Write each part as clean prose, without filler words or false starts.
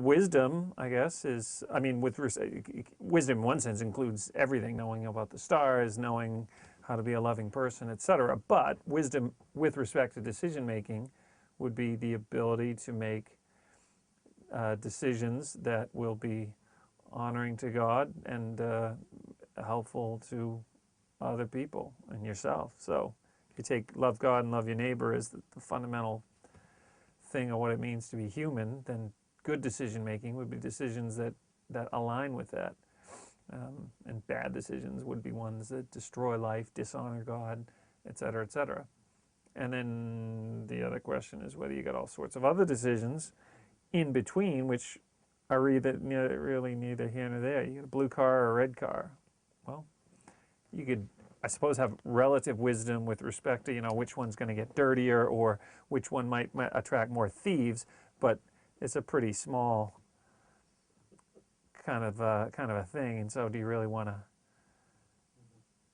Wisdom, I guess, is, I mean, wisdom in one sense includes everything, knowing about the stars, knowing how to be a loving person, etc. But wisdom with respect to decision making would be the ability to make decisions that will be honoring to God and helpful to other people and yourself. So if you take love God and love your neighbor as the fundamental thing of what it means to be human, then good decision making would be decisions that align with that. And bad decisions would be ones that destroy life, dishonor God, etc., etc. And then the other question is whether you got all sorts of other decisions in between, which are really neither here nor there. You get a blue car or a red car. Well, you could, I suppose, have relative wisdom with respect to, which one's going to get dirtier or which one might attract more thieves, but it's a pretty small kind of a thing. And so do you really want to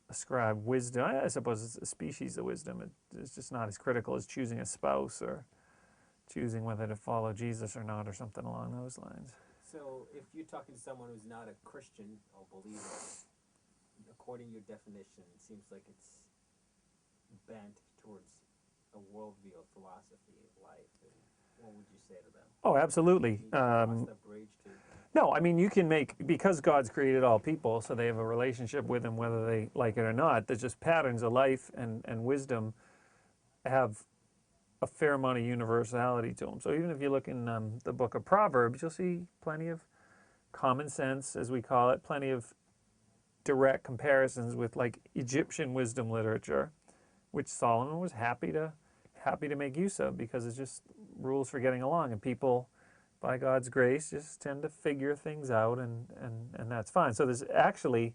ascribe wisdom? I suppose it's a species of wisdom. It's just not as critical as choosing a spouse or choosing whether to follow Jesus or not or something along those lines. So if you're talking to someone who's not a Christian or believer, according to your definition, it seems like it's bent towards a worldview, a philosophy of life. And what would you say to them? Oh, absolutely. Can you cross that bridge to... No, I mean, you can make, because God's created all people, so they have a relationship with Him whether they like it or not. There's just patterns of life and wisdom have a fair amount of universality to them. So even if you look in the book of Proverbs, you'll see plenty of common sense, as we call it, plenty of direct comparisons with like Egyptian wisdom literature, which Solomon was happy to make use of because it's just rules for getting along, and people, by God's grace, just tend to figure things out, and that's fine. So there's actually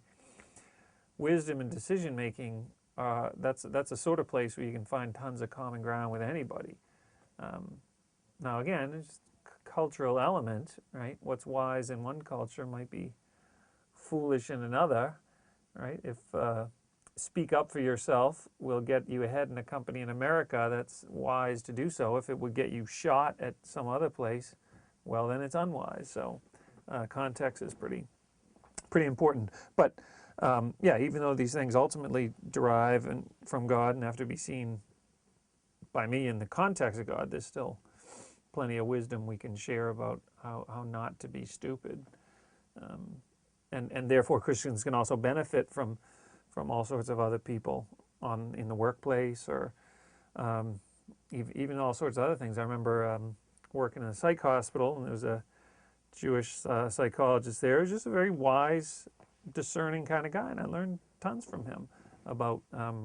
wisdom and decision making. That's a sort of place where you can find tons of common ground with anybody. Now again, it's cultural element, right? What's wise in one culture might be foolish in another, right? If speak up for yourself will get you ahead in a company in America, that's wise to do so. If it would get you shot at some other place, well, then it's unwise. So context is pretty important. But yeah, even though these things ultimately derive from God and have to be seen by me in the context of God, there's still plenty of wisdom we can share about how not to be stupid. And therefore Christians can also benefit from all sorts of other people in the workplace, or even all sorts of other things. I remember working in a psych hospital, and there was a Jewish psychologist there. He was just a very wise, discerning kind of guy, and I learned tons from him about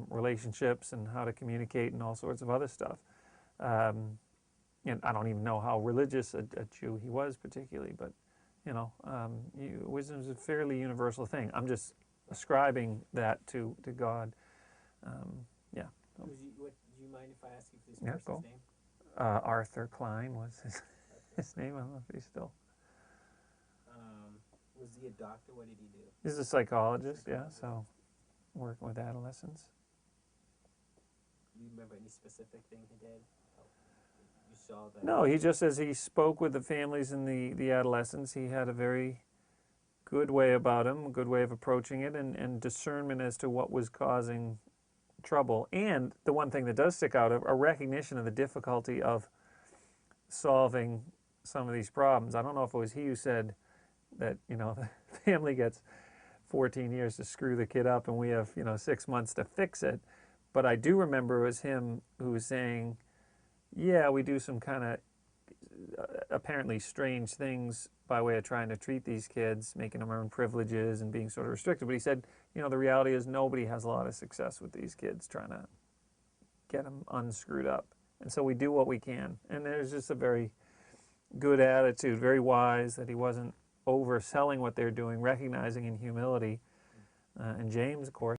relationships and how to communicate and all sorts of other stuff. And I don't even know how religious a Jew he was particularly, but wisdom is a fairly universal thing. I'm just ascribing that to God. Yeah. Do you mind if I ask you this Yeah, person's go. name? Arthur Klein was his name. I don't know if he's still. Was he a doctor? What did he do? He's a psychologist, yeah, so working with adolescents. Do you remember any specific thing he did? You saw that? No, he just, as he spoke with the families and the adolescents, he had a very good way about him, a good way of approaching it, and discernment as to what was causing trouble. And the one thing that does stick out, a recognition of the difficulty of solving some of these problems. I don't know if it was he who said that, the family gets 14 years to screw the kid up and we have, 6 months to fix it. But I do remember it was him who was saying, yeah, we do some kind of apparently strange things by way of trying to treat these kids, making them earn privileges and being sort of restricted. But he said, the reality is nobody has a lot of success with these kids trying to get them unscrewed up. And so we do what we can. And there's just a very good attitude, very wise, that he wasn't overselling what they're doing, recognizing in humility. And James, of course,